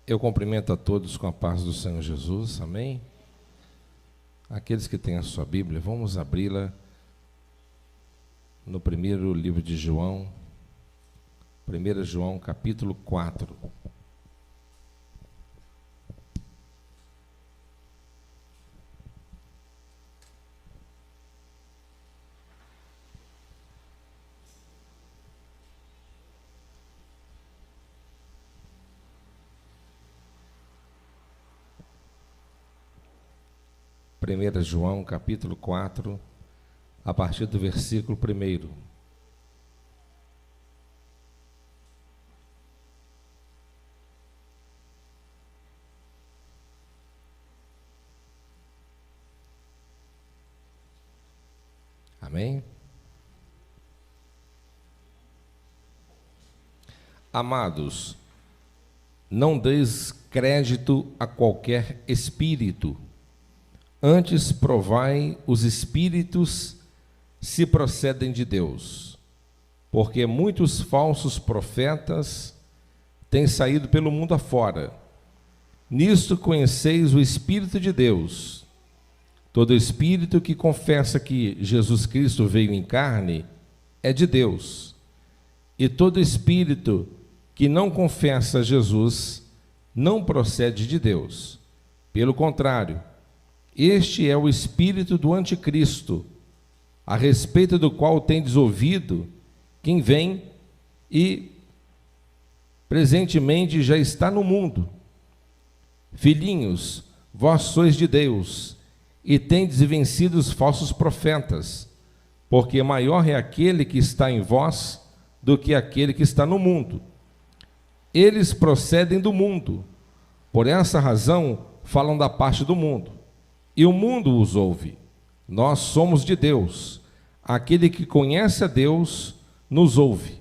Eu cumprimento a todos com a paz do Senhor Jesus, amém? Aqueles que têm a sua Bíblia, vamos abri-la no primeiro livro de João, 1 João capítulo 4. Primeira João, capítulo 4, a partir do versículo 1. Amém? Amados, não deis crédito a qualquer espírito. Antes provai os espíritos se procedem de Deus, porque muitos falsos profetas têm saído pelo mundo afora. Nisto conheceis o Espírito de Deus. Todo espírito que confessa que Jesus Cristo veio em carne é de Deus, e todo espírito que não confessa Jesus não procede de Deus. Pelo contrário, este é o espírito do anticristo, a respeito do qual tendes ouvido, quem vem e presentemente já está no mundo. Filhinhos, vós sois de Deus, e tendes vencido os falsos profetas, porque maior é aquele que está em vós do que aquele que está no mundo. Eles procedem do mundo, por essa razão falam da parte do mundo. E o mundo os ouve. Nós somos de Deus. Aquele que conhece a Deus nos ouve.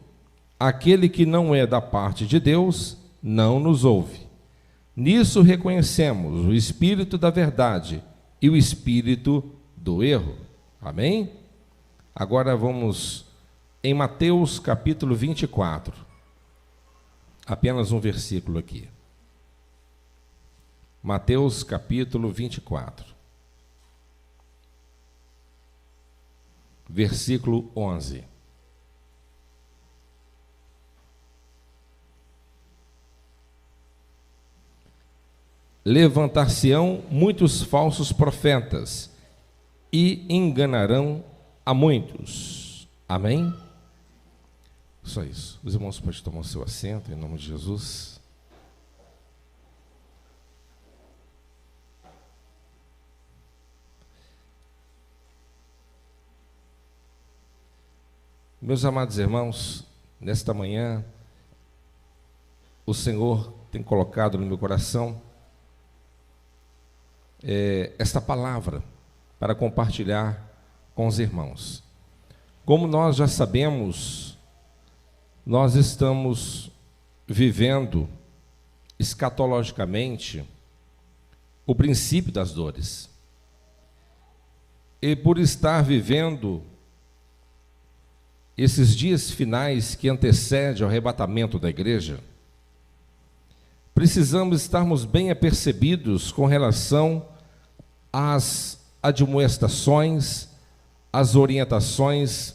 Aquele que não é da parte de Deus não nos ouve. Nisso reconhecemos o espírito da verdade e o espírito do erro. Amém? Agora vamos em Mateus capítulo 24. Apenas um versículo aqui. Mateus capítulo 24. Versículo 11. Levantar-se-ão muitos falsos profetas e enganarão a muitos. Amém? Só isso. Os irmãos podem tomar o seu assento em nome de Jesus. Meus amados irmãos, nesta manhã, o Senhor tem colocado no meu coração esta palavra para compartilhar com os irmãos. Como nós já sabemos, nós estamos vivendo escatologicamente o princípio das dores. E por estar vivendo esses dias finais que antecedem ao arrebatamento da igreja, precisamos estarmos bem apercebidos com relação às admoestações, às orientações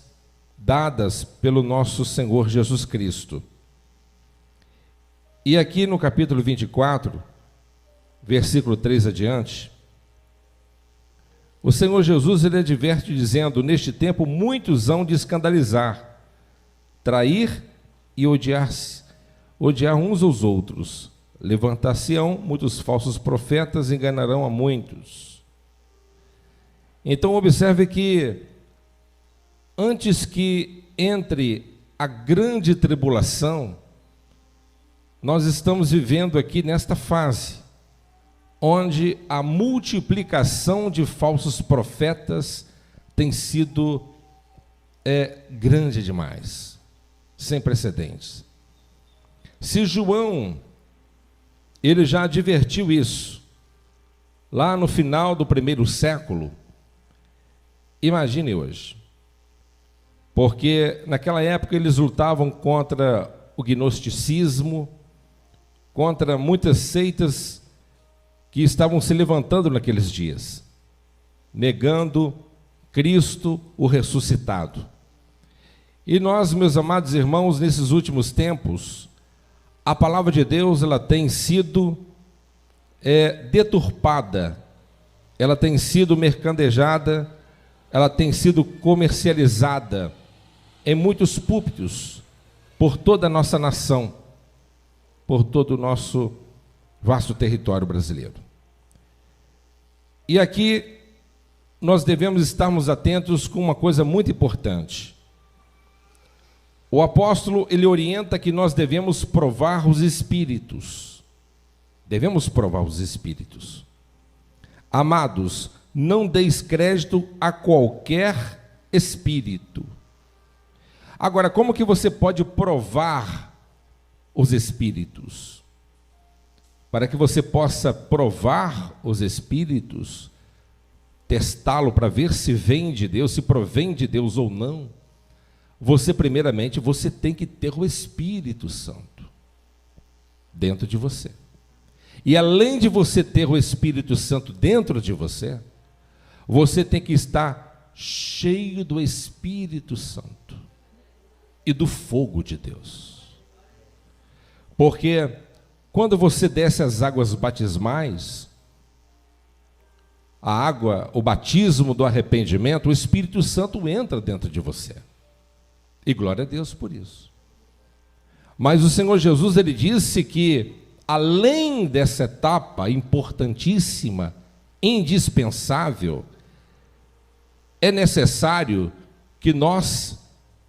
dadas pelo nosso Senhor Jesus Cristo. E aqui no capítulo 24, versículo 3 adiante, o Senhor Jesus ele adverte dizendo: neste tempo muitos hão de escandalizar, trair e odiar uns aos outros. Levantar-se-ão muitos falsos profetas, enganarão a muitos. Então observe que antes que entre a grande tribulação, nós estamos vivendo aqui nesta fase onde a multiplicação de falsos profetas tem sido grande demais, sem precedentes. Se João, ele já advertiu isso, lá no final do primeiro século, imagine hoje, porque naquela época eles lutavam contra o gnosticismo, contra muitas seitas que estavam se levantando naqueles dias, negando Cristo, o ressuscitado. E nós, meus amados irmãos, nesses últimos tempos, a palavra de Deus ela tem sido deturpada, ela tem sido mercadejada, ela tem sido comercializada em muitos púlpitos por toda a nossa nação, por todo o nosso vasto território brasileiro. E aqui nós devemos estarmos atentos com uma coisa muito importante. O apóstolo, ele orienta que nós devemos provar os espíritos. Devemos provar os espíritos. Amados, não deis crédito a qualquer espírito. Agora, como que você pode provar os espíritos? Para que você possa provar os espíritos, testá-lo para ver se vem de Deus, se provém de Deus ou não, primeiramente, você tem que ter o Espírito Santo dentro de você. E além de você ter o Espírito Santo dentro de você, você tem que estar cheio do Espírito Santo e do fogo de Deus. Porque quando você desce as águas batismais, a água, o batismo do arrependimento, o Espírito Santo entra dentro de você. E glória a Deus por isso. Mas o Senhor Jesus, ele disse que, além dessa etapa importantíssima, indispensável, é necessário que nós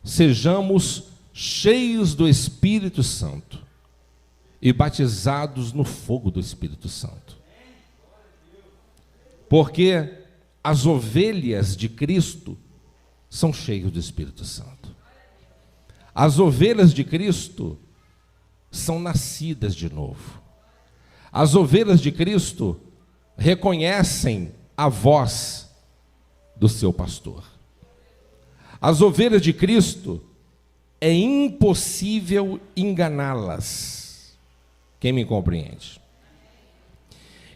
sejamos cheios do Espírito Santo e batizados no fogo do Espírito Santo. Porque as ovelhas de Cristo são cheias do Espírito Santo. As ovelhas de Cristo são nascidas de novo. As ovelhas de Cristo reconhecem a voz do seu pastor. As ovelhas de Cristo, é impossível enganá-las. Quem me compreende?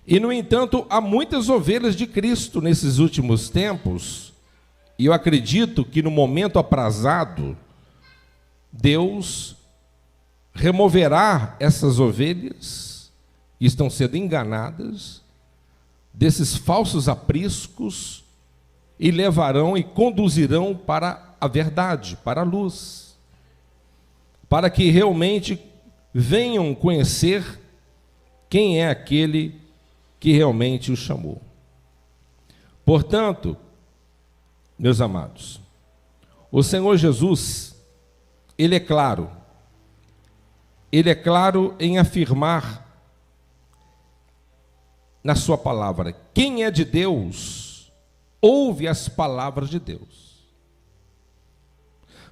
E, no entanto, há muitas ovelhas de Cristo nesses últimos tempos, e eu acredito que no momento aprazado, Deus removerá essas ovelhas que estão sendo enganadas desses falsos apriscos e levarão e conduzirão para a verdade, para a luz, para que realmente venham conhecer quem é aquele que realmente o chamou. Portanto, meus amados, o Senhor Jesus, Ele é claro em afirmar na sua palavra: quem é de Deus, ouve as palavras de Deus.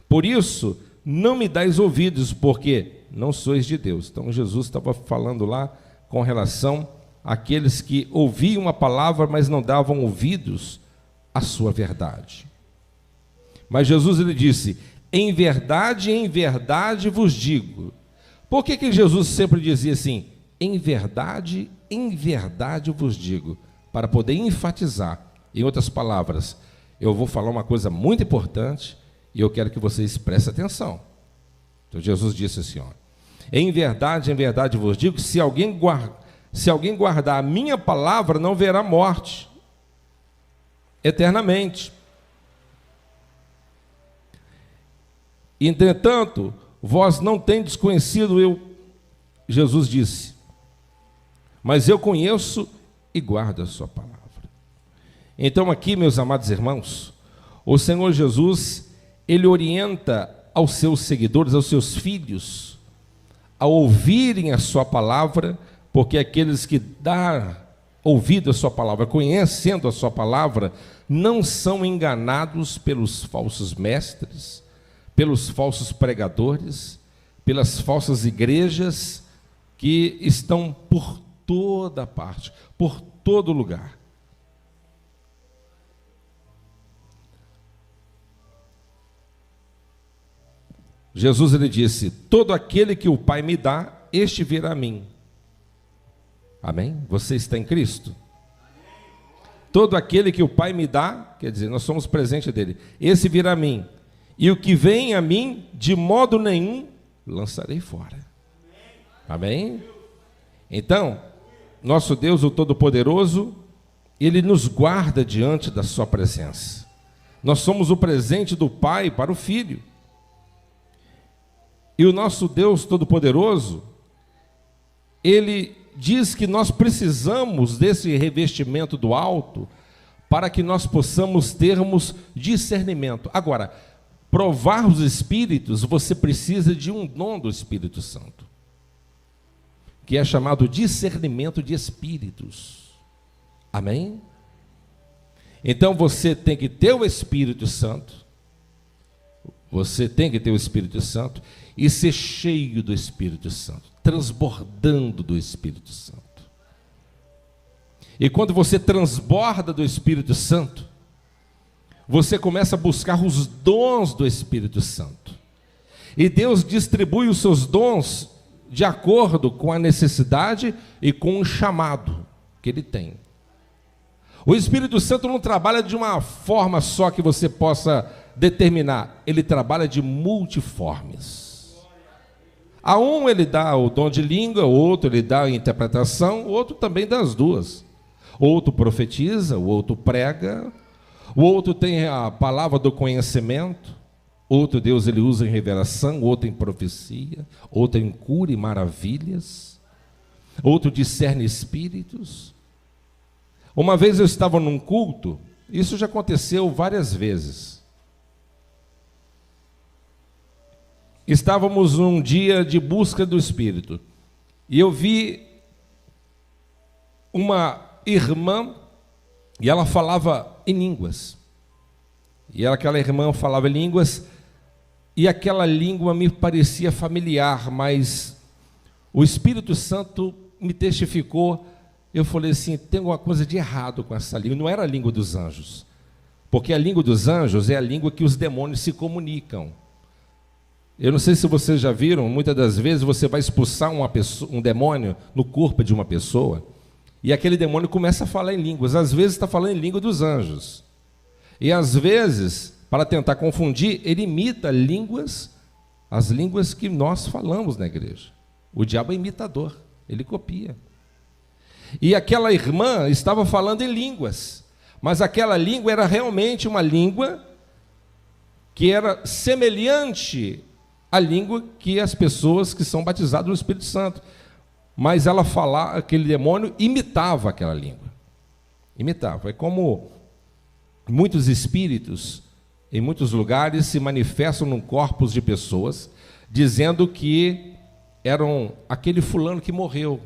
Por isso, não me dais ouvidos, porque não sois de Deus. Então, Jesus estava falando lá com relação àqueles que ouviam a palavra, mas não davam ouvidos à sua verdade. Mas Jesus, ele disse: em verdade vos digo. Por que Jesus sempre dizia assim? Em verdade vos digo. Para poder enfatizar. Em outras palavras, eu vou falar uma coisa muito importante e eu quero que vocês prestem atenção. Então Jesus disse assim, ó: em verdade vos digo, se alguém guardar a minha palavra, não verá morte eternamente. Entretanto, vós não tendes conhecido Jesus disse, mas eu conheço e guardo a sua palavra. Então aqui, meus amados irmãos, o Senhor Jesus, Ele orienta aos seus seguidores, aos seus filhos, a ouvirem a sua palavra, porque aqueles que dão ouvido a sua palavra, conhecendo a sua palavra, não são enganados pelos falsos mestres, pelos falsos pregadores, pelas falsas igrejas que estão por toda parte, por todo lugar. Jesus, ele disse: todo aquele que o Pai me dá, este virá a mim, Amém? Você está em Cristo? Todo aquele que o Pai me dá, quer dizer, nós somos presente dele, esse virá a mim, e o que vem a mim, de modo nenhum, lançarei fora. Amém? Então, nosso Deus, o Todo-Poderoso, Ele nos guarda diante da sua presença. Nós somos o presente do Pai para o Filho. E o nosso Deus Todo-Poderoso, Ele diz que nós precisamos desse revestimento do alto para que nós possamos termos discernimento. Agora, provar os Espíritos, você precisa de um dom do Espírito Santo, que é chamado discernimento de Espíritos. Amém? Então você tem que ter o Espírito Santo, você tem que ter o Espírito Santo e ser cheio do Espírito Santo, transbordando do Espírito Santo. E quando você transborda do Espírito Santo, você começa a buscar os dons do Espírito Santo. E Deus distribui os seus dons de acordo com a necessidade e com o chamado que Ele tem. O Espírito Santo não trabalha de uma forma só que você possa determinar. Ele trabalha de multiformes. A um ele dá o dom de língua, o outro ele dá a interpretação, o outro também dá as duas. O outro profetiza, o outro prega, o outro tem a palavra do conhecimento, outro Deus ele usa em revelação, outro em profecia, outro em cura e maravilhas, outro discerne espíritos. Uma vez eu estava num culto, isso já aconteceu várias vezes. Estávamos num dia de busca do Espírito, e eu vi uma irmã, e ela falava em línguas. E aquela irmã falava em línguas, e aquela língua me parecia familiar, mas o Espírito Santo me testificou. Eu falei assim, tem alguma coisa de errado com essa língua. Não era a língua dos anjos, porque a língua dos anjos é a língua que os demônios se comunicam. Eu não sei se vocês já viram, muitas das vezes você vai expulsar um demônio no corpo de uma pessoa, e aquele demônio começa a falar em línguas. Às vezes está falando em língua dos anjos, e às vezes, para tentar confundir, ele imita as línguas que nós falamos na igreja. O diabo é imitador, ele copia. E aquela irmã estava falando em línguas, mas aquela língua era realmente uma língua que era semelhante à língua que as pessoas que são batizadas no Espírito Santo. Mas ela falava, aquele demônio imitava aquela língua. Imitava. É como muitos espíritos, em muitos lugares, se manifestam num corpos de pessoas, dizendo que eram aquele fulano que morreu.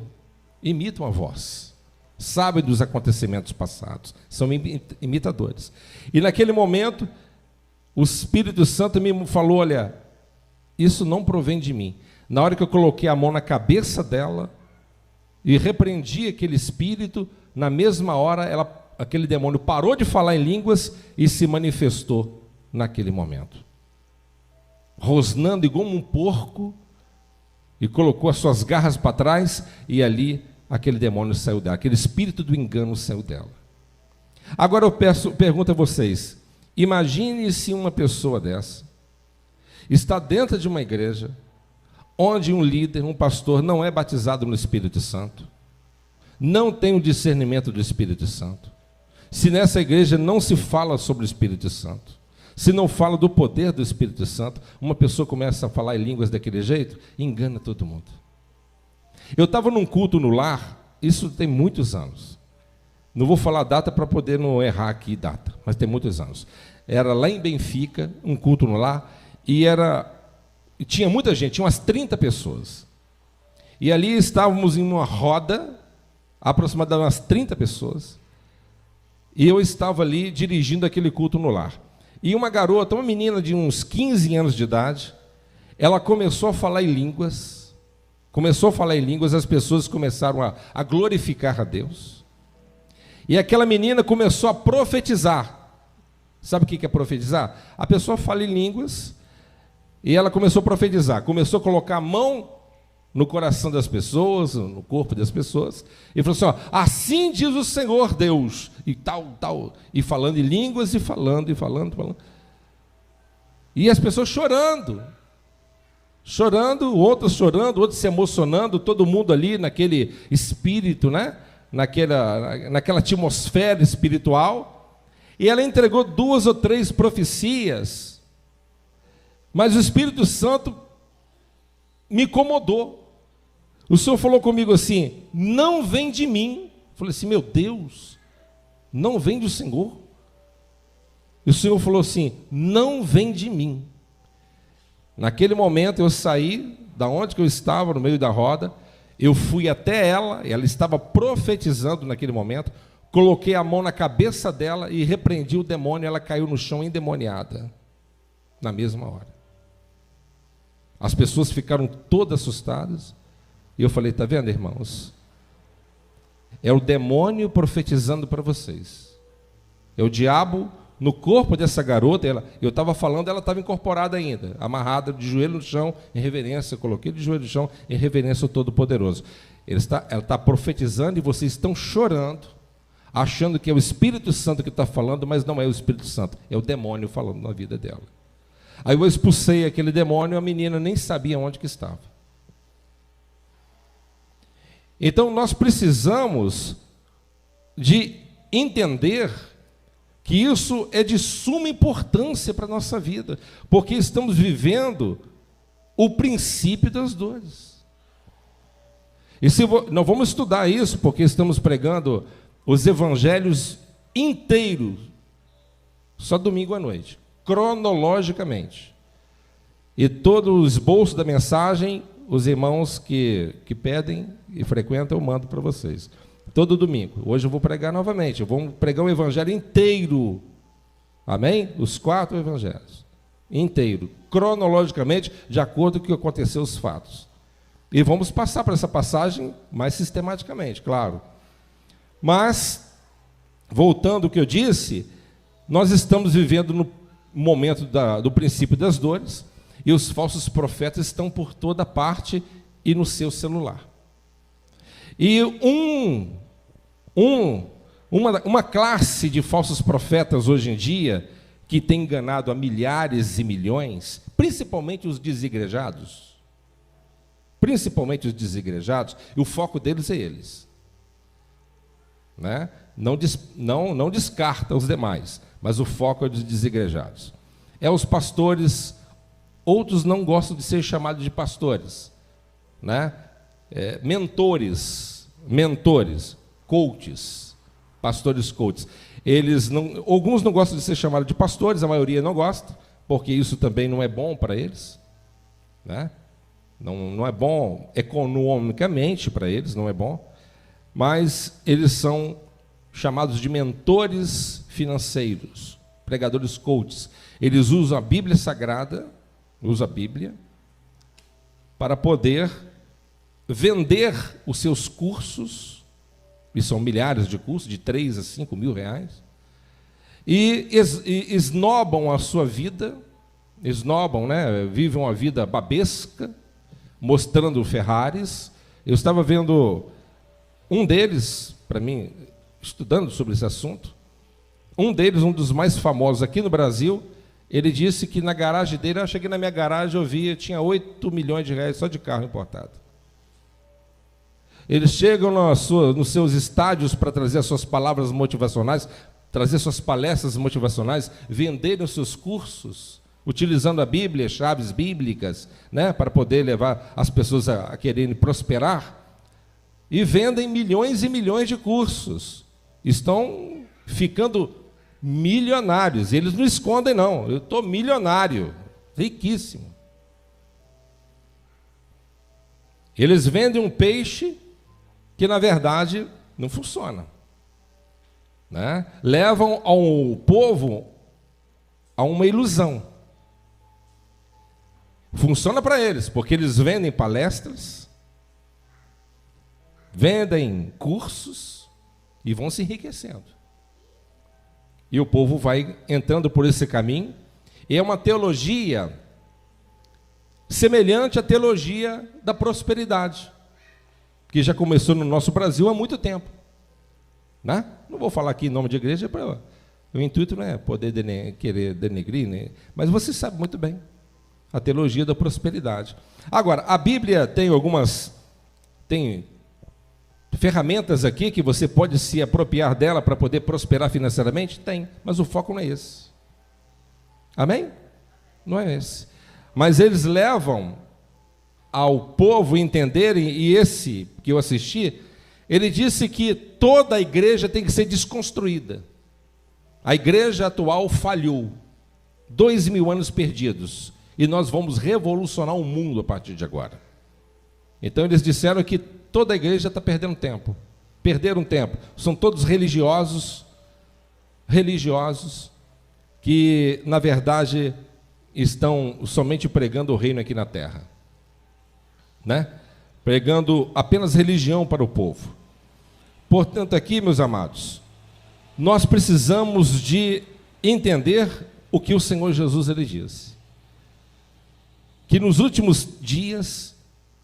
Imitam a voz, sabem dos acontecimentos passados, são imitadores. E naquele momento, o Espírito Santo me falou, olha, isso não provém de mim. Na hora que eu coloquei a mão na cabeça dela e repreendi aquele espírito, na mesma hora aquele demônio parou de falar em línguas e se manifestou naquele momento, rosnando igual um porco, e colocou as suas garras para trás, e ali aquele demônio saiu dela, aquele espírito do engano saiu dela. Agora eu pergunto a vocês, imagine se uma pessoa dessa está dentro de uma igreja, onde um líder, um pastor, não é batizado no Espírito Santo, não tem o discernimento do Espírito Santo, se nessa igreja não se fala sobre o Espírito Santo, se não fala do poder do Espírito Santo, uma pessoa começa a falar em línguas daquele jeito, engana todo mundo. Eu estava num culto no lar, isso tem muitos anos. Não vou falar data para poder não errar aqui data, mas tem muitos anos. Era lá em Benfica, um culto no lar, e tinha muita gente, tinha umas 30 pessoas. E ali estávamos em uma roda, aproximadamente umas 30 pessoas, e eu estava ali dirigindo aquele culto no lar. E uma garota, uma menina de uns 15 anos de idade, ela começou a falar em línguas, as pessoas começaram a glorificar a Deus. E aquela menina começou a profetizar. Sabe o que é profetizar? A pessoa fala em línguas e ela começou a profetizar, começou a colocar a mão no coração das pessoas, no corpo das pessoas, e falou assim, ó, assim diz o Senhor Deus, e tal, e falando em línguas, e falando. E as pessoas chorando, outros se emocionando, todo mundo ali naquele espírito, né? naquela atmosfera espiritual, e ela entregou 2 ou 3 profecias, mas o Espírito Santo me incomodou. O Senhor falou comigo assim, não vem de mim. Eu falei assim, meu Deus, não vem do Senhor. E o Senhor falou assim, não vem de mim. Naquele momento eu saí da onde que eu estava, no meio da roda, eu fui até ela estava profetizando naquele momento, coloquei a mão na cabeça dela e repreendi o demônio, ela caiu no chão endemoniada, na mesma hora. As pessoas ficaram todas assustadas, e eu falei, está vendo, irmãos? É o demônio profetizando para vocês, é o diabo no corpo dessa garota. Eu estava falando, ela estava incorporada ainda, amarrada de joelho no chão, em reverência, eu coloquei de joelho no chão, em reverência ao Todo-Poderoso. Ela está profetizando e vocês estão chorando, achando que é o Espírito Santo que está falando, mas não é o Espírito Santo, é o demônio falando na vida dela. Aí eu expulsei aquele demônio, a menina nem sabia onde que estava. Então nós precisamos de entender que isso é de suma importância para a nossa vida, porque estamos vivendo o princípio das dores. E não vamos estudar isso, porque estamos pregando os evangelhos inteiros, só domingo à noite, cronologicamente. E todo o esboço da mensagem, os irmãos que pedem e frequentam, eu mando para vocês. Todo domingo. Hoje eu vou pregar novamente. Vamos pregar o evangelho inteiro. Amém? Os 4 evangelhos. Inteiro. Cronologicamente, de acordo com o que aconteceu os fatos. E vamos passar por essa passagem mais sistematicamente, claro. Mas, voltando ao que eu disse, nós estamos vivendo no momento do princípio das dores, e os falsos profetas estão por toda parte e no seu celular. E uma classe de falsos profetas hoje em dia, que tem enganado a milhares e milhões, principalmente os desigrejados, e o foco deles é eles, né? Não descarta os demais, mas o foco é dos desigrejados. É os pastores, outros não gostam de ser chamados de pastores, né? Mentores, coaches, pastores coaches. Alguns não gostam de ser chamados de pastores, a maioria não gosta, porque isso também não é bom para eles, né? Não é bom economicamente para eles, não é bom, mas eles são chamados de mentores financeiros, pregadores coaches. Eles usam a Bíblia Sagrada, para poder vender os seus cursos, e são milhares de cursos, de 3 a 5 mil reais, e esnobam a sua vida, né? Vivem uma vida babesca, mostrando Ferraris. Eu estava vendo um deles, para mim, estudando sobre esse assunto, um dos mais famosos aqui no Brasil, ele disse que na garagem dele, eu cheguei na minha garagem, tinha 8 milhões de reais só de carro importado. Eles chegam nos seus estádios para trazer as suas palavras motivacionais, trazer suas palestras motivacionais, venderem os seus cursos, utilizando a Bíblia, chaves bíblicas, né, para poder levar as pessoas a quererem prosperar, e vendem milhões e milhões de cursos. Estão ficando milionários. Eles não escondem, não. Eu estou milionário, riquíssimo. Eles vendem um peixe que, na verdade, não funciona, né? Levam ao povo a uma ilusão. Funciona para eles, porque eles vendem palestras, vendem cursos e vão se enriquecendo. E o povo vai entrando por esse caminho. E é uma teologia semelhante à teologia da prosperidade, que já começou no nosso Brasil há muito tempo, né? Não vou falar aqui em nome de igreja, o intuito não é poder querer denegrir, né? Mas você sabe muito bem a teologia da prosperidade. Agora, a Bíblia tem tem ferramentas aqui que você pode se apropriar dela para poder prosperar financeiramente? Tem, mas o foco não é esse. Amém? Não é esse. Mas eles levam ao povo entenderem, e esse que eu assisti, ele disse que toda a igreja tem que ser desconstruída. A igreja atual falhou, 2000 anos perdidos, e nós vamos revolucionar o mundo a partir de agora. Então eles disseram que toda a igreja está perdendo tempo, perderam tempo, são todos religiosos, que na verdade estão somente pregando o reino aqui na terra, né? Pregando apenas religião para o povo. Portanto, aqui, meus amados, nós precisamos de entender o que o Senhor Jesus ele disse, que nos últimos dias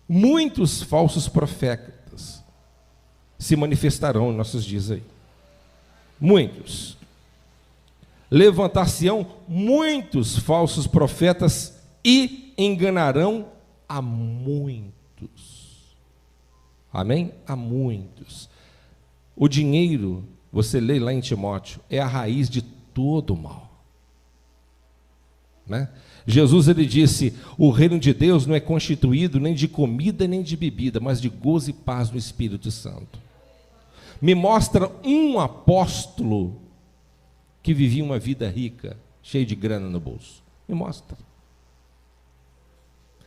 muitos falsos profetas se manifestarão em nossos dias aí. Muitos. Levantar-se-ão muitos falsos profetas e enganarão a muitos. Amém? A muitos. O dinheiro, você lê lá em Timóteo, é a raiz de todo o mal, né? Jesus ele disse: o reino de Deus não é constituído nem de comida nem de bebida, mas de gozo e paz no Espírito Santo. Me mostra um apóstolo que vivia uma vida rica, cheio de grana no bolso. Me mostra.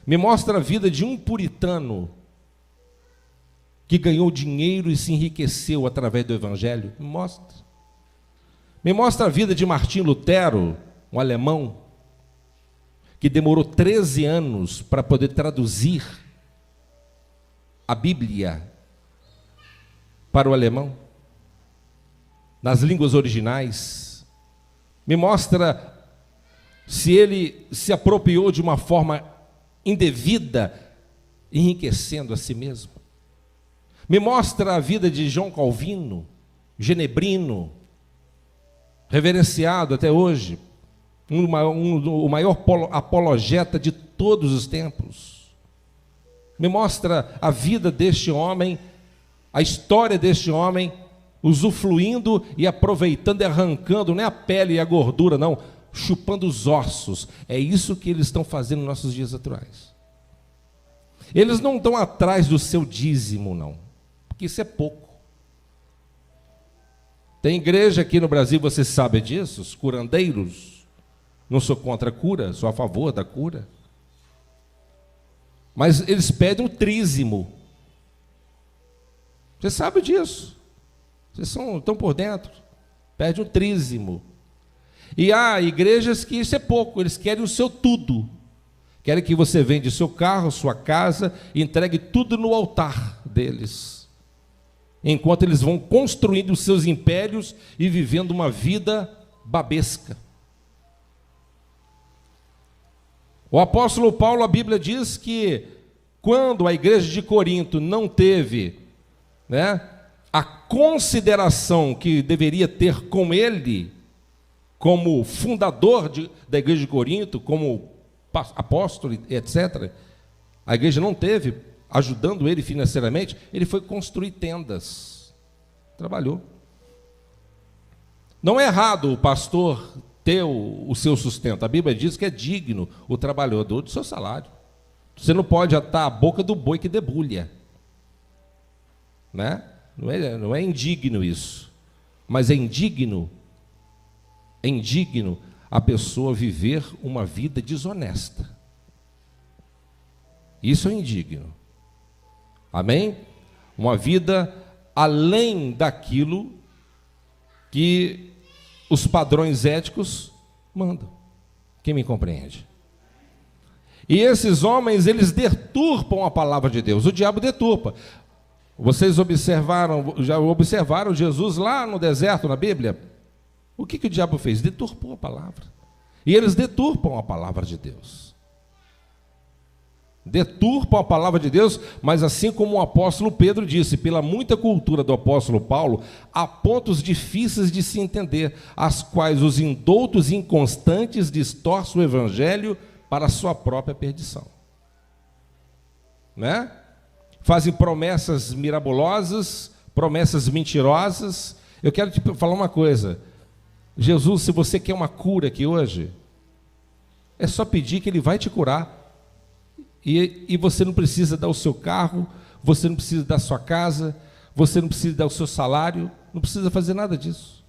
Me mostra a vida de um puritano que ganhou dinheiro e se enriqueceu através do Evangelho. Me mostra. Me mostra a vida de Martinho Lutero, um alemão, que demorou 13 anos para poder traduzir a Bíblia para o alemão, nas línguas originais. Me mostra se ele se apropriou de uma forma indevida, enriquecendo a si mesmo. Me mostra a vida de João Calvino, genebrino, reverenciado até hoje, o maior apologeta de todos os tempos. Me mostra a vida deste homem, a história deste homem, usufruindo e aproveitando e arrancando, não é a pele e a gordura, não, chupando os ossos. É isso que eles estão fazendo nos nossos dias atuais. Eles não estão atrás do seu dízimo, não, porque isso é pouco. Tem igreja aqui no Brasil, você sabe disso, os curandeiros. Não sou contra a cura, sou a favor da cura. Mas eles pedem um trízimo. Você sabe disso. Vocês estão por dentro. Pede um trízimo. E há igrejas que isso é pouco, eles querem o seu tudo. Querem que você vende seu carro, sua casa, e entregue tudo no altar deles. Enquanto eles vão construindo os seus impérios e vivendo uma vida babesca. O apóstolo Paulo, a Bíblia diz que quando a igreja de Corinto não teve, né, a consideração que deveria ter com ele, como fundador da igreja de Corinto, como apóstolo, etc., a igreja não teve, ajudando ele financeiramente, ele foi construir tendas, trabalhou. Não é errado o pastor ter o seu sustento, a Bíblia diz que é digno o trabalhador do seu salário. Você não pode atar a boca do boi que debulha, né? Não é indigno isso, mas é indigno a pessoa viver uma vida desonesta. Isso é indigno. Amém? Uma vida além daquilo que os padrões éticos mandam. Quem me compreende? E esses homens, eles deturpam a palavra de Deus. O diabo deturpa. Vocês já observaram Jesus lá no deserto, na Bíblia? O que o diabo fez? Deturpou a palavra. E eles deturpam a palavra de Deus. deturpam a palavra de Deus, mas assim como o apóstolo Pedro disse, pela muita cultura do apóstolo Paulo, há pontos difíceis de se entender, as quais os indoutos e inconstantes distorcem o evangelho para a sua própria perdição. Né? Fazem promessas mirabolosas, promessas mentirosas. Eu quero te falar uma coisa. Jesus, se você quer uma cura aqui hoje, é só pedir que Ele vai te curar. E você não precisa dar o seu carro, você não precisa dar a sua casa, você não precisa dar o seu salário, não precisa fazer nada disso.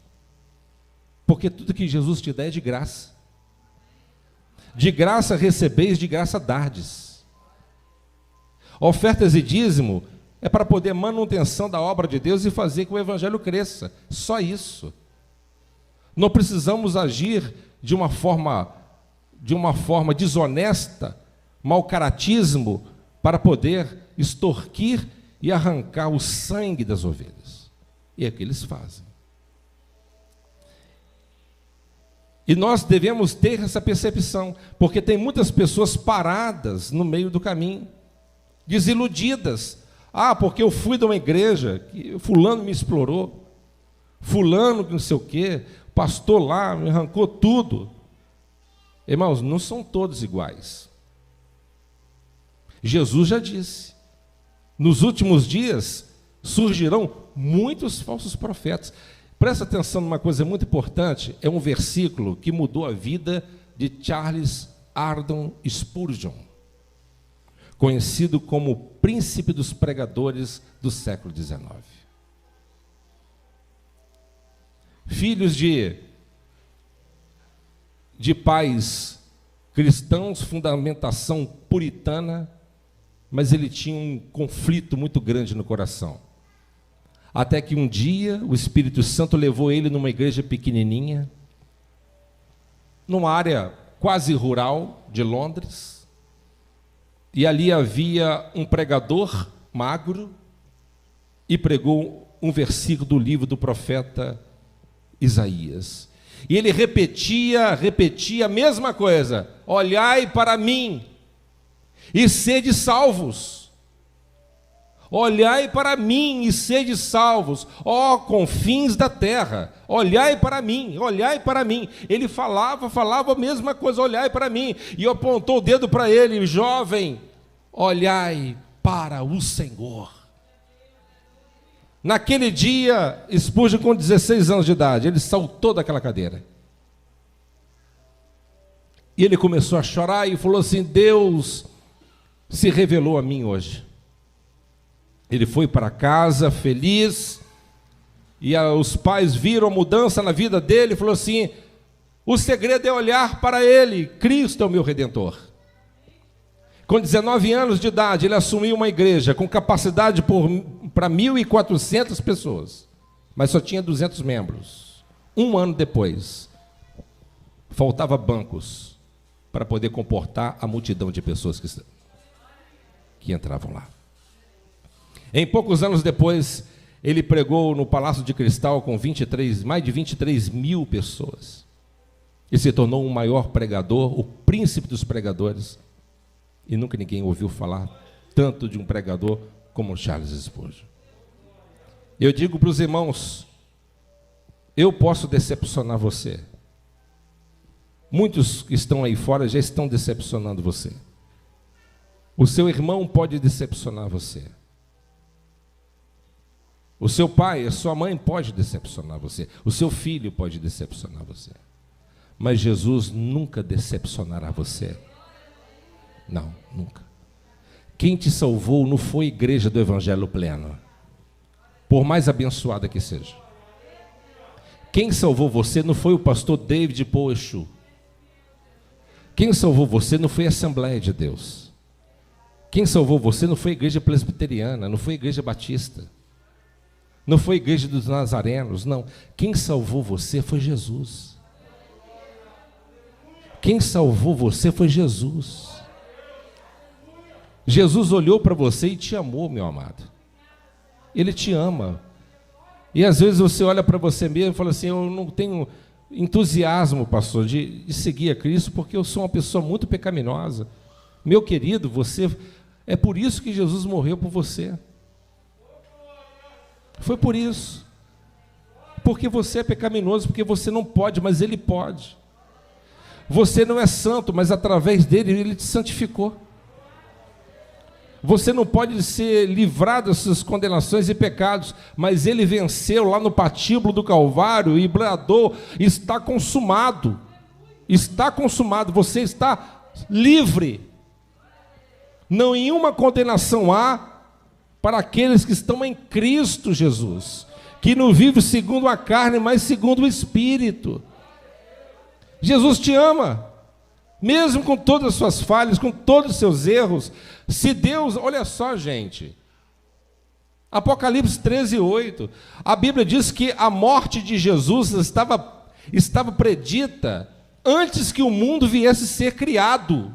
Porque tudo que Jesus te dá é de graça. De graça recebeis, de graça dardes. Ofertas e dízimo é para poder manutenção da obra de Deus e fazer que o evangelho cresça. Só isso. Não precisamos agir de uma forma desonesta, mau caratismo, para poder extorquir e arrancar o sangue das ovelhas. E é o que eles fazem. E nós devemos ter essa percepção, porque tem muitas pessoas paradas no meio do caminho, desiludidas. Ah, porque eu fui de uma igreja, que fulano me explorou, fulano que não sei o quê, pastor lá me arrancou tudo. Irmãos, não são todos iguais. Jesus já disse, nos últimos dias surgirão muitos falsos profetas. Presta atenção numa coisa muito importante, é um versículo que mudou a vida de Charles Haddon Spurgeon, conhecido como o príncipe dos pregadores do século XIX. Filhos de pais cristãos, fundamentação puritana, mas ele tinha um conflito muito grande no coração. Até que um dia o Espírito Santo levou ele numa igreja pequenininha, numa área quase rural de Londres, e ali havia um pregador magro e pregou um versículo do livro do profeta Isaías. E ele repetia a mesma coisa: olhai para mim e sede salvos. Olhai para mim e sede salvos, ó confins da terra. Olhai para mim, olhai para mim. Ele falava a mesma coisa: olhai para mim. E apontou o dedo para ele: jovem, olhai para o Senhor. Naquele dia, Spurgeon, com 16 anos de idade, ele saltou daquela cadeira. E ele começou a chorar e falou assim: Deus se revelou a mim hoje. Ele foi para casa feliz, e os pais viram a mudança na vida dele, e falou assim: o segredo é olhar para ele, Cristo é o meu Redentor. Com 19 anos de idade, ele assumiu uma igreja com capacidade para 1.400 pessoas, mas só tinha 200 membros. Um ano depois, faltava bancos para poder comportar a multidão de pessoas que entravam lá. Em poucos anos depois, ele pregou no Palácio de Cristal com mais de 23 mil pessoas. E se tornou o maior pregador, o príncipe dos pregadores. E nunca ninguém ouviu falar tanto de um pregador como Charles Spurgeon. Eu digo para os irmãos, eu posso decepcionar você. Muitos que estão aí fora já estão decepcionando você. O seu irmão pode decepcionar você. O seu pai, a sua mãe pode decepcionar você. O seu filho pode decepcionar você. Mas Jesus nunca decepcionará você. Não, nunca. Quem te salvou não foi a igreja do Evangelho Pleno, por mais abençoada que seja. Quem salvou você não foi o pastor David Poechu. Quem salvou você não foi a Assembleia de Deus. Quem salvou você não foi a igreja presbiteriana, não foi a igreja batista, não foi a igreja dos nazarenos, não. Quem salvou você foi Jesus. Quem salvou você foi Jesus. Jesus olhou para você e te amou, meu amado. Ele te ama. E às vezes você olha para você mesmo e fala assim: eu não tenho entusiasmo, pastor, de seguir a Cristo, porque eu sou uma pessoa muito pecaminosa. Meu querido, você é por isso que Jesus morreu por você. Foi por isso. Porque você é pecaminoso, porque você não pode, mas Ele pode. Você não é santo, mas através dele, Ele te santificou. Você não pode ser livrado dessas condenações e pecados, mas Ele venceu lá no patíbulo do Calvário e bradou: está consumado. Está consumado, você está livre. Não nenhuma condenação há para aqueles que estão em Cristo Jesus, que não vive segundo a carne, mas segundo o Espírito. Jesus te ama, mesmo com todas as suas falhas, com todos os seus erros. Se Deus, olha só, gente, Apocalipse 13:8, a Bíblia diz que a morte de Jesus estava predita antes que o mundo viesse a ser criado.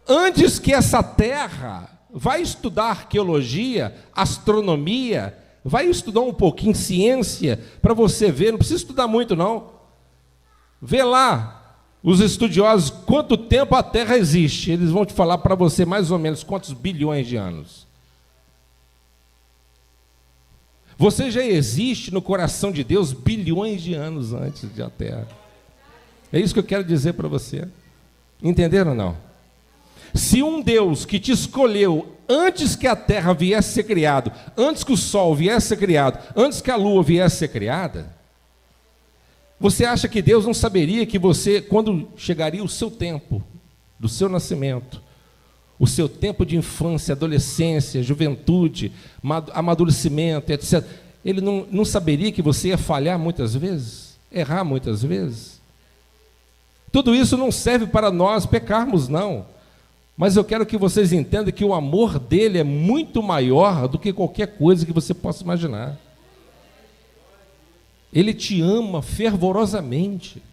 Antes que essa terra, vai estudar arqueologia, astronomia, vai estudar um pouquinho ciência, para você ver, não precisa estudar muito não. Vê lá, os estudiosos, quanto tempo a Terra existe. Eles vão te falar para você mais ou menos quantos bilhões de anos. Você já existe no coração de Deus bilhões de anos antes da Terra. É isso que eu quero dizer para você. Entenderam ou não? Se um Deus que te escolheu antes que a terra viesse a ser criado, antes que o sol viesse a ser criado, antes que a lua viesse a ser criada, você acha que Deus não saberia que você, quando chegaria o seu tempo, do seu nascimento, o seu tempo de infância, adolescência, juventude, amadurecimento, etc., Ele não saberia que você ia falhar muitas vezes, errar muitas vezes? Tudo isso não serve para nós pecarmos, não. Mas eu quero que vocês entendam que o amor dele é muito maior do que qualquer coisa que você possa imaginar. Ele te ama fervorosamente.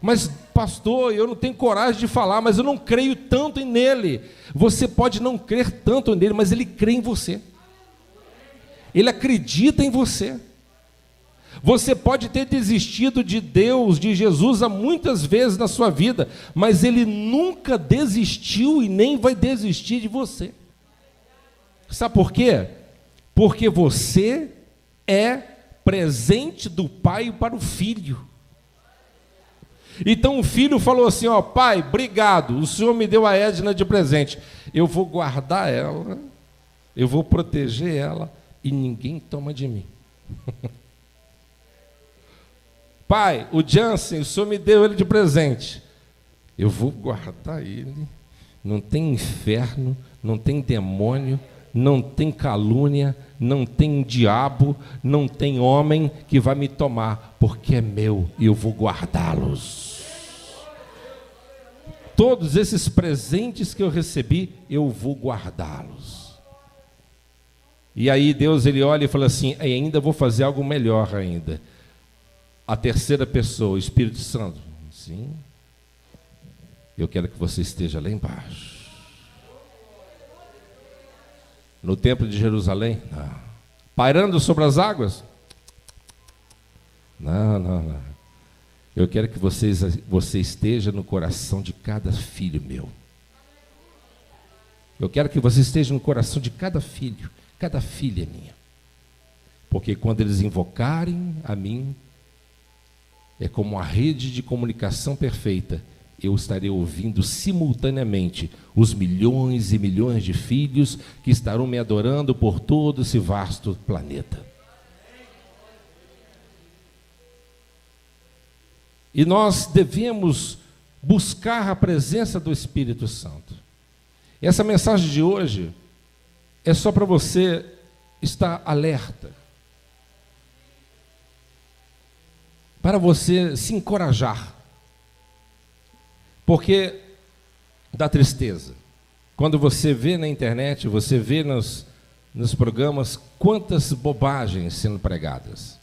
Mas, pastor, eu não tenho coragem de falar, mas eu não creio tanto nele. Você pode não crer tanto nele, mas ele crê em você. Ele acredita em você. Você pode ter desistido de Deus, de Jesus, há muitas vezes na sua vida, mas Ele nunca desistiu e nem vai desistir de você. Sabe por quê? Porque você é presente do pai para o filho. Então o filho falou assim: ó, pai, obrigado, o senhor me deu a Edna de presente, eu vou guardar ela, eu vou proteger ela e ninguém toma de mim. Pai, o Jansen, o senhor me deu ele de presente. Eu vou guardar ele. Não tem inferno, não tem demônio, não tem calúnia, não tem diabo, não tem homem que vai me tomar, porque é meu e eu vou guardá-los. Todos esses presentes que eu recebi, eu vou guardá-los. E aí Deus, ele olha e fala assim: e ainda vou fazer algo melhor ainda. A terceira pessoa, o Espírito Santo. Sim. Eu quero que você esteja lá embaixo. No templo de Jerusalém? Não. Pairando sobre as águas? Não. Eu quero que você esteja no coração de cada filho meu. Eu quero que você esteja no coração de cada filho, cada filha minha. Porque quando eles invocarem a mim, é como uma rede de comunicação perfeita. Eu estarei ouvindo simultaneamente os milhões e milhões de filhos que estarão me adorando por todo esse vasto planeta. E nós devemos buscar a presença do Espírito Santo. Essa mensagem de hoje é só para você estar alerta, para você se encorajar, porque dá tristeza. Quando você vê na internet, você vê nos programas quantas bobagens sendo pregadas,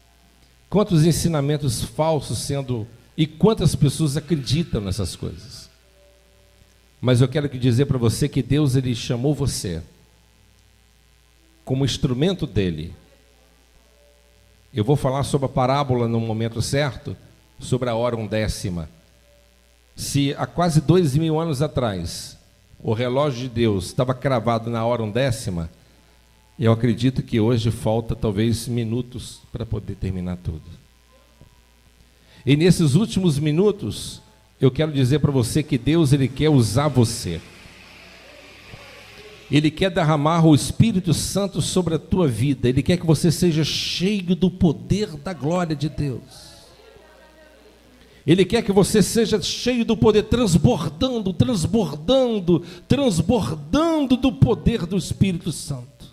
quantos ensinamentos falsos sendo, e quantas pessoas acreditam nessas coisas. Mas eu quero dizer para você que Deus, ele chamou você como instrumento dele. Eu vou falar sobre a parábola no momento certo, sobre a hora undécima. Se há quase 2000 anos atrás o relógio de Deus estava cravado na hora 1/10, eu acredito que hoje falta talvez minutos para poder terminar tudo. E nesses últimos minutos, eu quero dizer para você que Deus, Ele quer usar você. Ele quer derramar o Espírito Santo sobre a tua vida. Ele quer que você seja cheio do poder da glória de Deus. Ele quer que você seja cheio do poder, transbordando do poder do Espírito Santo.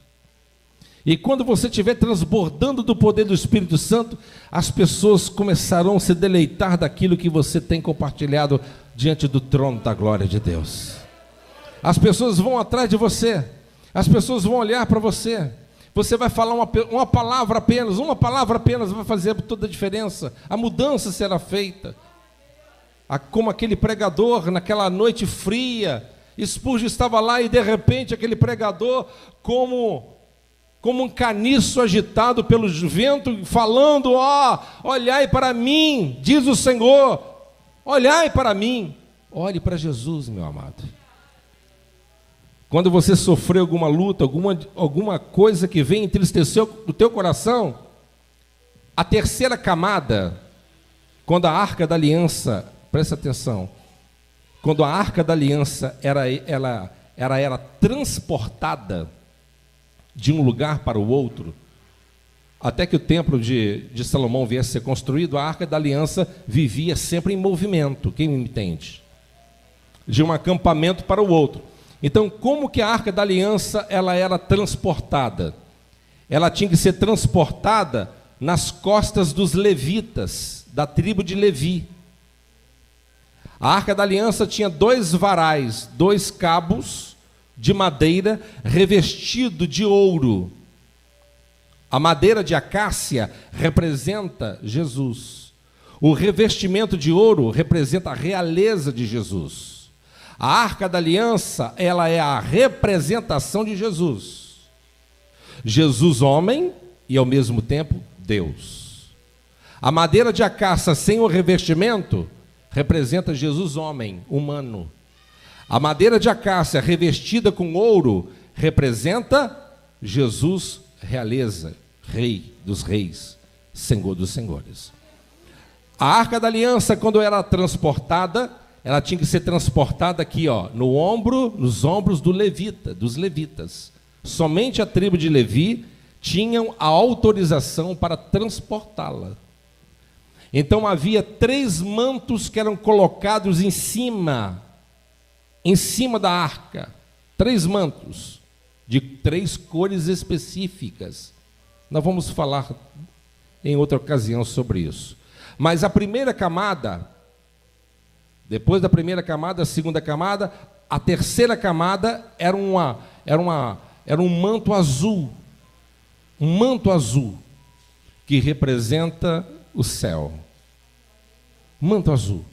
E quando você estiver transbordando do poder do Espírito Santo, as pessoas começarão a se deleitar daquilo que você tem compartilhado diante do trono da glória de Deus. As pessoas vão atrás de você, as pessoas vão olhar para você. Você vai falar uma palavra apenas vai fazer toda a diferença. A mudança será feita. Como aquele pregador naquela noite fria, Spurgeon estava lá e de repente aquele pregador, como um caniço agitado pelo vento, falando: olhai para mim, diz o Senhor, olhai para mim. Olhe para Jesus, meu amado. Quando você sofreu alguma luta, alguma coisa que vem entristecer o teu coração, a terceira camada, quando a Arca da Aliança, presta atenção, quando a Arca da Aliança era transportada de um lugar para o outro, até que o templo de Salomão viesse a ser construído, a Arca da Aliança vivia sempre em movimento, quem me entende? De um acampamento para o outro. Então, como que a Arca da Aliança ela era transportada? Ela tinha que ser transportada nas costas dos levitas, da tribo de Levi. A Arca da Aliança tinha 2 varais, 2 cabos de madeira revestido de ouro. A madeira de acácia representa Jesus. O revestimento de ouro representa a realeza de Jesus. A Arca da Aliança, ela é a representação de Jesus. Jesus homem e ao mesmo tempo Deus. A madeira de acácia sem o revestimento representa Jesus homem, humano. A madeira de acácia revestida com ouro representa Jesus realeza, Rei dos reis, Senhor dos senhores. A Arca da Aliança, quando era transportada, ela tinha que ser transportada aqui, nos ombros dos levitas. Somente a tribo de Levi tinham a autorização para transportá-la. Então havia 3 mantos que eram colocados em cima da arca. 3 mantos, de 3 cores específicas. Nós vamos falar em outra ocasião sobre isso. Mas a primeira camada, depois da primeira camada, a segunda camada, a terceira camada era um manto azul. Um manto azul, que representa o céu. Manto azul.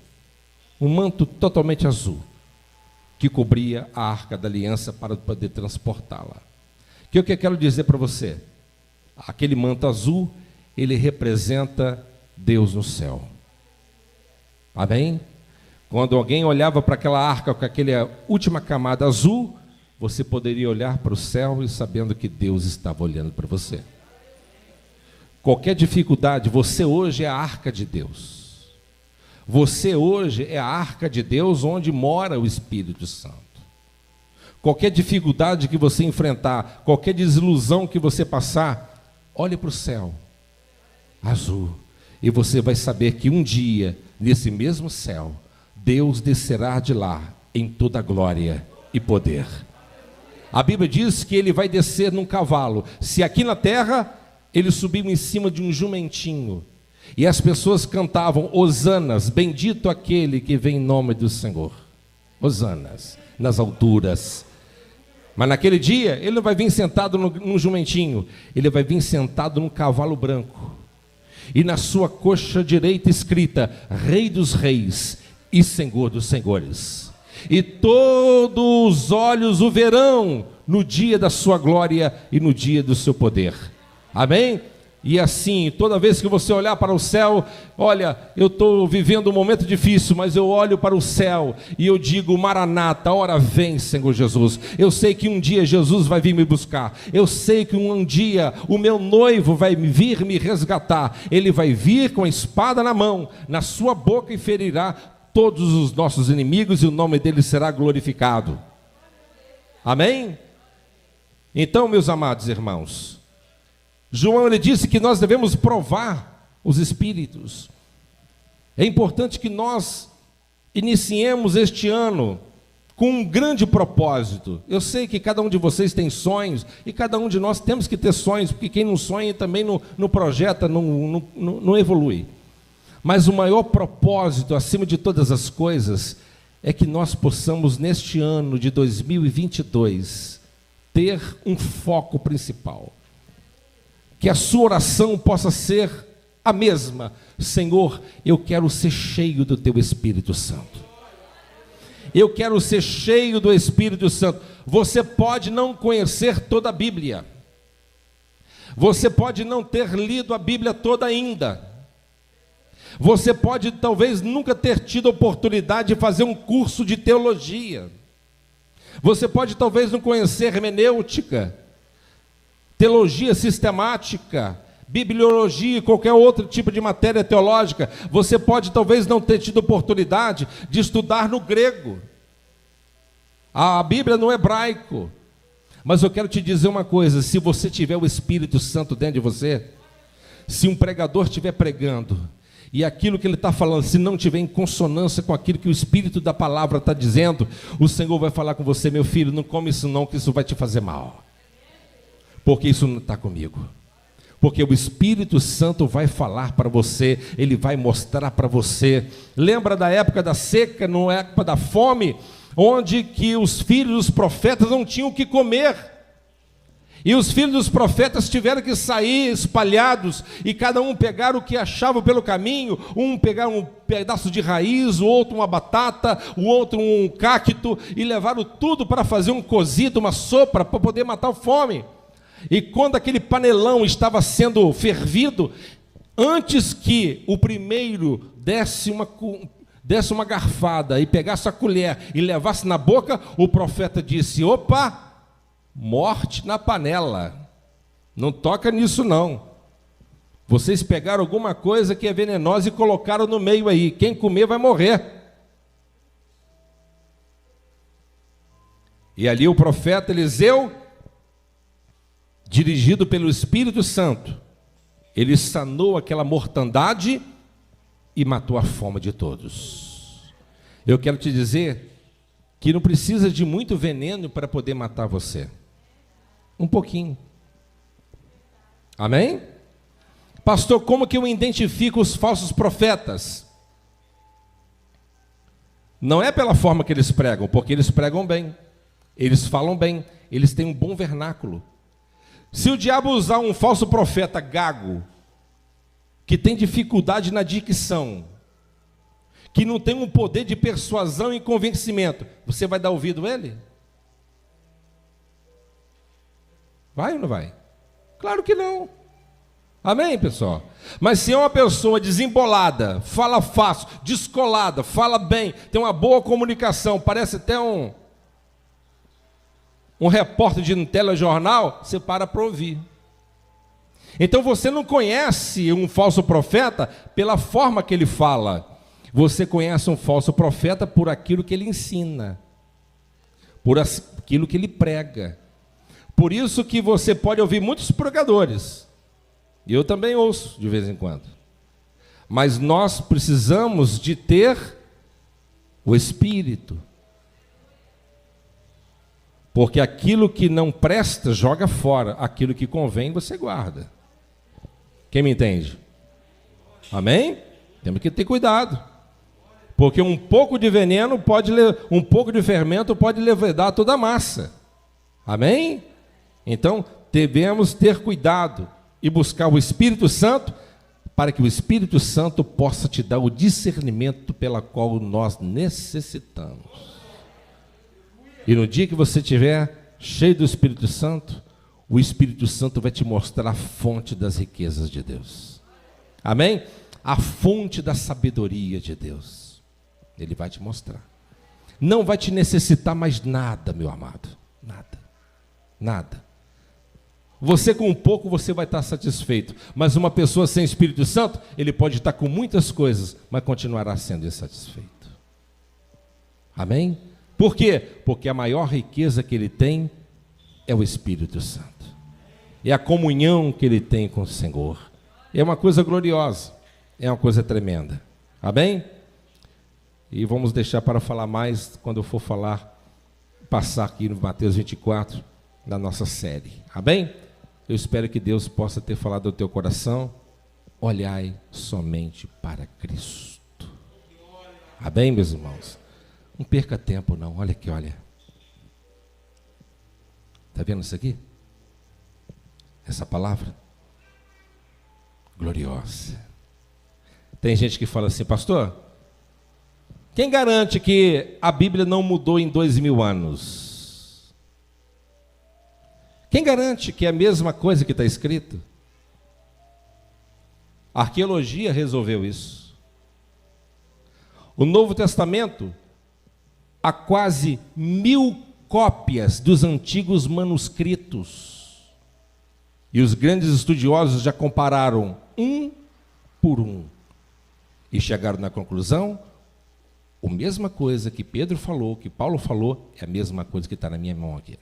Um manto totalmente azul, que cobria a Arca da Aliança para poder transportá-la. O que eu quero dizer para você? Aquele manto azul, ele representa Deus no céu. Amém? Quando alguém olhava para aquela arca com aquela última camada azul, você poderia olhar para o céu e sabendo que Deus estava olhando para você. Qualquer dificuldade, você hoje é a arca de Deus. Você hoje é a arca de Deus onde mora o Espírito Santo. Qualquer dificuldade que você enfrentar, qualquer desilusão que você passar, olhe para o céu azul e você vai saber que um dia, nesse mesmo céu, Deus descerá de lá em toda glória e poder. A Bíblia diz que ele vai descer num cavalo. Se aqui na terra ele subiu em cima de um jumentinho e as pessoas cantavam hosanas, bendito aquele que vem em nome do Senhor, hosanas nas alturas. Mas naquele dia ele não vai vir sentado num jumentinho, ele vai vir sentado num cavalo branco e na sua coxa direita escrita Rei dos reis e Senhor dos senhores, e todos os olhos o verão no dia da sua glória e no dia do seu poder. Amém? E assim, toda vez que você olhar para o céu, olha, eu estou vivendo um momento difícil, mas eu olho para o céu e eu digo: Maranata, a hora vem, Senhor Jesus. Eu sei que um dia Jesus vai vir me buscar. Eu sei que um dia o meu noivo vai vir me resgatar. Ele vai vir com a espada na mão, na sua boca, e ferirá todos os nossos inimigos, e o nome dele será glorificado. Amém? Então, meus amados irmãos, João, ele disse que nós devemos provar os espíritos. É importante que nós iniciemos este ano com um grande propósito. Eu sei que cada um de vocês tem sonhos, e cada um de nós temos que ter sonhos, porque quem não sonha também não projeta, não evolui. Mas o maior propósito, acima de todas as coisas, é que nós possamos, neste ano de 2022, ter um foco principal. Que a sua oração possa ser a mesma: Senhor, eu quero ser cheio do teu Espírito Santo. Eu quero ser cheio do Espírito Santo. Você pode não conhecer toda a Bíblia. Você pode não ter lido a Bíblia toda ainda. Você pode talvez nunca ter tido a oportunidade de fazer um curso de teologia. Você pode talvez não conhecer hermenêutica, teologia sistemática, bibliologia e qualquer outro tipo de matéria teológica. Você pode talvez não ter tido oportunidade de estudar no grego, a Bíblia no hebraico. Mas eu quero te dizer uma coisa: se você tiver o Espírito Santo dentro de você, se um pregador estiver pregando, e aquilo que ele está falando, se não tiver em consonância com aquilo que o Espírito da palavra está dizendo, o Senhor vai falar com você: meu filho, não come isso não, que isso vai te fazer mal. Porque isso não está comigo. Porque o Espírito Santo vai falar para você, ele vai mostrar para você. Lembra da época da seca, na época da fome, onde que os filhos dos profetas não tinham o que comer. E os filhos dos profetas tiveram que sair espalhados, e cada um pegar o que achava pelo caminho. Um pegar um pedaço de raiz, o outro uma batata, o outro um cacto, e levaram tudo para fazer um cozido, uma sopa, para poder matar a fome. E quando aquele panelão estava sendo fervido, antes que o primeiro desse uma garfada e pegasse a colher e levasse na boca, o profeta disse: opa, morte na panela, não toca nisso não. Vocês pegaram alguma coisa que é venenosa e colocaram no meio aí, quem comer vai morrer. E ali o profeta Eliseu, dirigido pelo Espírito Santo, ele sanou aquela mortandade e matou a fome de todos. Eu quero te dizer que não precisa de muito veneno para poder matar você. Um pouquinho. Amém? Pastor, como que eu identifico os falsos profetas? Não é pela forma que eles pregam, porque eles pregam bem, eles falam bem, eles têm um bom vernáculo. Se o diabo usar um falso profeta gago, que tem dificuldade na dicção, que não tem um poder de persuasão e convencimento, você vai dar ouvido a ele? Vai ou não vai? Claro que não. Amém, pessoal? Mas se é uma pessoa desembolada, fala fácil, descolada, fala bem, tem uma boa comunicação, parece até um repórter de um telejornal, você para ouvir. Então você não conhece um falso profeta pela forma que ele fala. Você conhece um falso profeta por aquilo que ele ensina, por aquilo que ele prega. Por isso que você pode ouvir muitos pregadores, e eu também ouço de vez em quando. Mas nós precisamos de ter o Espírito. Porque aquilo que não presta, joga fora. Aquilo que convém, você guarda. Quem me entende? Amém? Temos que ter cuidado. Porque um pouco de veneno um pouco de fermento pode levedar toda a massa. Amém? Então, devemos ter cuidado e buscar o Espírito Santo, para que o Espírito Santo possa te dar o discernimento pela qual nós necessitamos. E no dia que você estiver cheio do Espírito Santo, o Espírito Santo vai te mostrar a fonte das riquezas de Deus. Amém? A fonte da sabedoria de Deus. Ele vai te mostrar. Não vai te necessitar mais nada, meu amado. Nada. Nada. Você com um pouco, você vai estar satisfeito. Mas uma pessoa sem Espírito Santo, ele pode estar com muitas coisas, mas continuará sendo insatisfeito. Amém? Por quê? Porque a maior riqueza que ele tem é o Espírito Santo. É a comunhão que ele tem com o Senhor. É uma coisa gloriosa. É uma coisa tremenda. Amém? E vamos deixar para falar mais quando eu for falar, passar aqui no Mateus 24, na nossa série. Amém? Eu espero que Deus possa ter falado ao teu coração. Olhai somente para Cristo. Amém, meus irmãos? Não perca tempo não, olha aqui, olha. Está vendo isso aqui? Essa palavra? Gloriosa. Tem gente que fala assim, pastor, quem garante que a Bíblia não mudou em 2000 anos? Quem garante que é a mesma coisa que está escrito? A arqueologia resolveu isso. O Novo Testamento, há quase 1000 cópias dos antigos manuscritos. E os grandes estudiosos já compararam um por um. E chegaram na conclusão, a mesma coisa que Pedro falou, que Paulo falou, é a mesma coisa que está na minha mão aqui.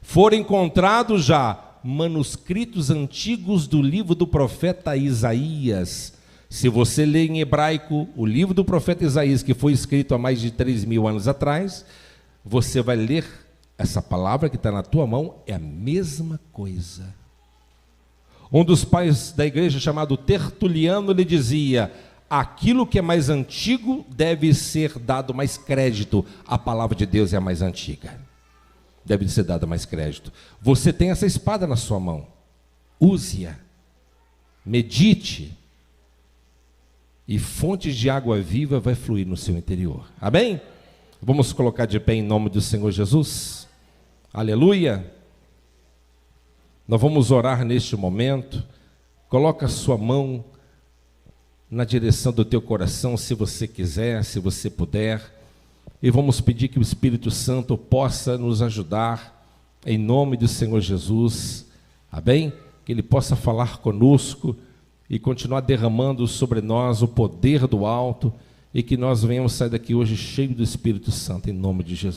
Foram encontrados já manuscritos antigos do livro do profeta Isaías. Se você lê em hebraico o livro do profeta Isaías, que foi escrito há mais de 3.000 anos atrás, você vai ler essa palavra que está na tua mão, é a mesma coisa. Um dos pais da igreja, chamado Tertuliano, ele dizia, aquilo que é mais antigo deve ser dado mais crédito. A palavra de Deus é a mais antiga. Deve ser dada mais crédito. Você tem essa espada na sua mão. Use-a. Medite. E fontes de água viva vai fluir no seu interior. Amém? Vamos colocar de pé em nome do Senhor Jesus. Aleluia. Nós vamos orar neste momento. Coloca a sua mão na direção do teu coração, se você quiser, se você puder. E vamos pedir que o Espírito Santo possa nos ajudar, em nome do Senhor Jesus. Amém? Que Ele possa falar conosco e continuar derramando sobre nós o poder do alto, e que nós venhamos sair daqui hoje cheio do Espírito Santo, em nome de Jesus.